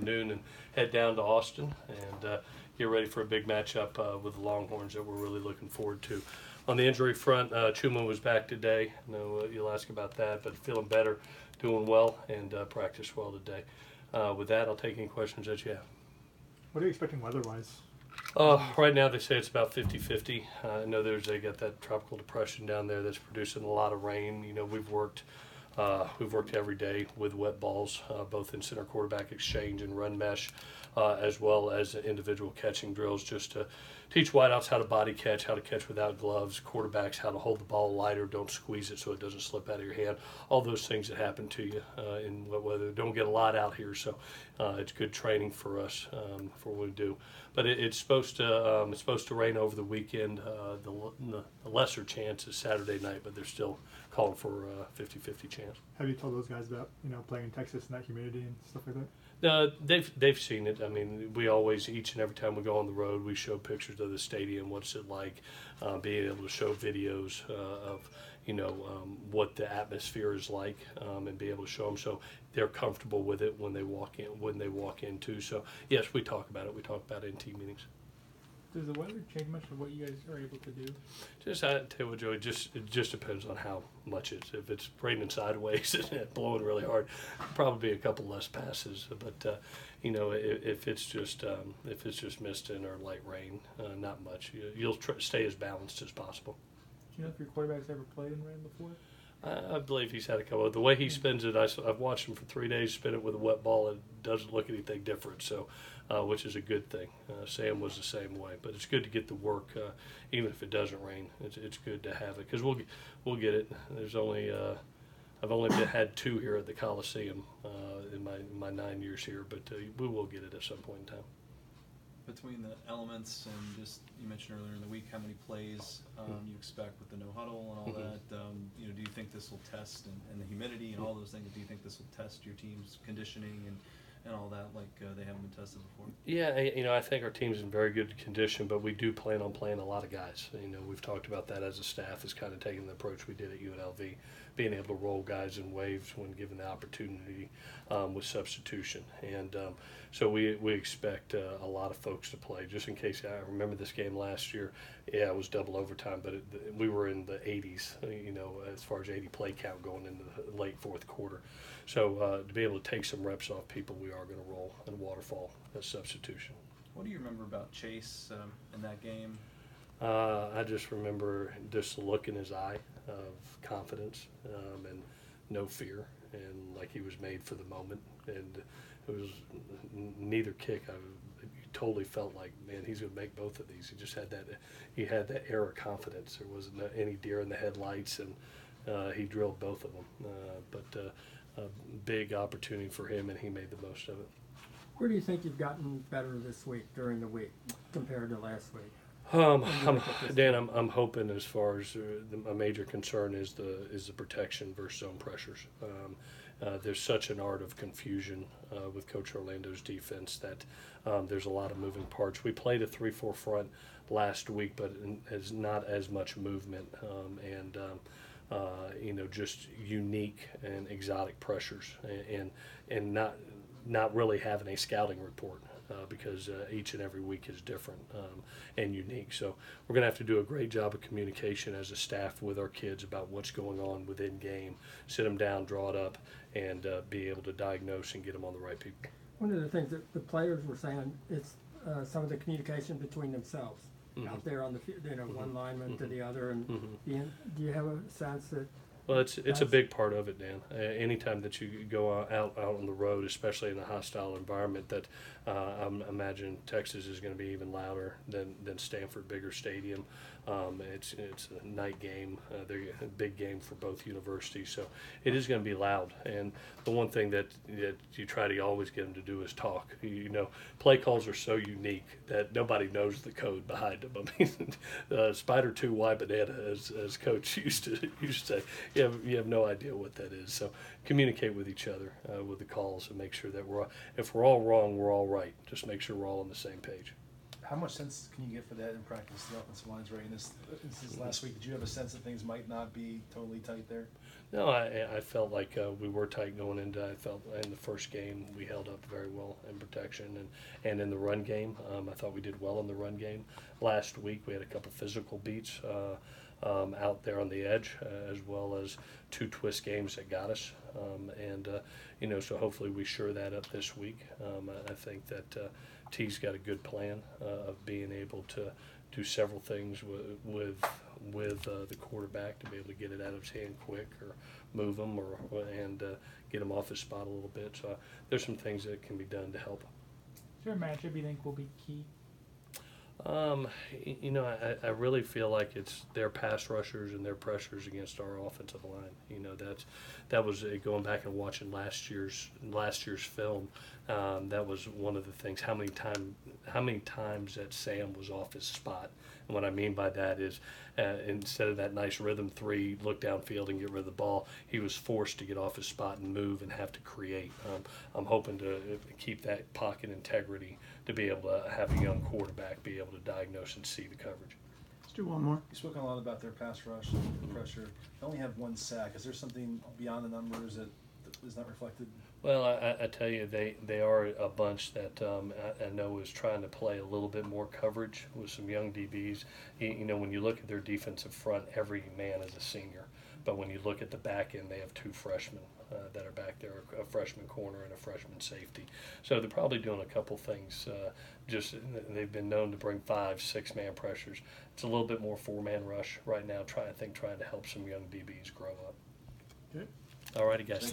afternoon and head down to Austin and get ready for a big matchup with the Longhorns that we're really looking forward to. On the injury front, Chuma was back today. I know you'll ask about that, but feeling better, doing well, and practiced well today. With that, I'll take any questions that you have. What are you expecting weather-wise? Right now they say it's about 50-50. I know they got that tropical depression down there that's producing a lot of rain. You know, we've worked every day with wet balls, both in center quarterback exchange and run mesh, as well as individual catching drills, just to teach wideouts how to body catch, how to catch without gloves, quarterbacks how to hold the ball lighter, don't squeeze it so it doesn't slip out of your hand. All those things that happen to you in wet weather. Don't get a lot out here, so it's good training for us for what we do. But it's supposed to rain over the weekend. The lesser chance is Saturday night, but they're still calling for a 50-50 chance. Have you told those guys about playing in Texas and that humidity and stuff like that? They've seen it. I mean, we always, each and every time we go on the road, we show pictures of the stadium, what's it like, being able to show videos of what the atmosphere is like, and be able to show them so they're comfortable with it when they walk in too. So yes, we talk about it. We talk about it in team meetings. Does the weather change much of what you guys are able to do? I tell you what, Joey, it just depends on how much it's. If it's raining sideways and blowing really hard, probably a couple less passes. But if it's just misting or light rain, not much. You'll stay as balanced as possible. Do you know if your quarterback's ever played in rain before? I believe he's had a couple. The way he spins it, I've watched him for 3 days spin it with a wet ball. It doesn't look anything different, so which is a good thing. Sam was the same way, but it's good to get the work, even if it doesn't rain. It's good to have it because we'll get it. There's only I've only had 2 here at the Coliseum in my 9 years here, but we will get it at some point in time. Between the elements and just, you mentioned earlier in the week how many plays you expect with the no huddle and all that, do you think this will test and the humidity and all those things, do you think this will test your team's conditioning and all that like they haven't been tested before? Yeah, I think our team's in very good condition, but we do plan on playing a lot of guys. We've talked about that as a staff, is kind of taking the approach we did at UNLV, being able to roll guys in waves when given the opportunity with substitution. And so we expect a lot of folks to play. Just in case, I remember this game last year, yeah, it was double overtime, but we were in the 80s, as far as 80 play count going into the late fourth quarter. So to be able to take some reps off people, we are going to roll and waterfall as substitution. What do you remember about Chase in that game? I just remember just the look in his eye of confidence and no fear, and like he was made for the moment. And it was neither kick. I totally felt like, man, he's going to make both of these. He had that air of confidence. There wasn't any deer in the headlights, and he drilled both of them. But a big opportunity for him, and he made the most of it. Where do you think you've gotten better this week, during the week, compared to last week? Dan, I'm hoping, as far as a major concern is the protection versus zone pressures. There's such an art of confusion with Coach Orlando's defense that there's a lot of moving parts. We played a 3-4 front last week, but has not as much movement and just unique and exotic pressures, and not really having a scouting report. Because each and every week is different and unique. So we're going to have to do a great job of communication as a staff with our kids about what's going on within game, sit them down, draw it up, and be able to diagnose and get them on the right people. One of the things that the players were saying is some of the communication between themselves out there on the field, one lineman to the other. And do you have a sense that? Well, it's a big part of it, Dan. Anytime that you go out on the road, especially in a hostile environment, that I imagine Texas is going to be even louder than Stanford, bigger stadium. It's a night game. They're a big game for both universities, so it is going to be loud. And the one thing that you try to always get them to do is talk. Play calls are so unique that nobody knows the code behind them. I mean, Spider 2 Y banana, as Coach used to say. You have no idea what that is. So communicate with each other with the calls and make sure that if we're all wrong, we're all right. Just make sure we're all on the same page. How much sense can you get for that in practice? The offensive line's right. This last week, did you have a sense that things might not be totally tight there? No, I felt like we were tight going into. I felt in the first game we held up very well in protection and in the run game. I thought we did well in the run game. Last week we had a couple physical beats out there on the edge, as well as 2 twist games that got us. So hopefully we shore that up this week. I think that T's got a good plan of being able to do several things with the quarterback to be able to get it out of his hand quick or move him and get him off his spot a little bit. So there's some things that can be done to help. Is there a matchup you think will be key? I really feel like it's their pass rushers and their pressures against our offensive line. That was going back and watching last year's film. That was one of the things. How many times that Sam was off his spot, and what I mean by that is instead of that nice rhythm 3, look downfield and get rid of the ball, he was forced to get off his spot and move and have to create. I'm hoping to keep that pocket integrity to be able to have a young quarterback be able to diagnose and see the coverage. Let's do one more. You've spoken a lot about their pass rush and pressure. They only have 1 sack. Is there something beyond the numbers that is not reflected? Well, I tell you, they are a bunch that I know is trying to play a little bit more coverage with some young DBs. When you look at their defensive front, every man is a senior. But when you look at the back end, they have 2 freshmen that are back there, a freshman corner and a freshman safety. So they're probably doing a couple things. They've been known to bring 5, 6-man pressures. It's a little bit more 4-man rush right now, trying to help some young DBs grow up. Okay. All righty, guys.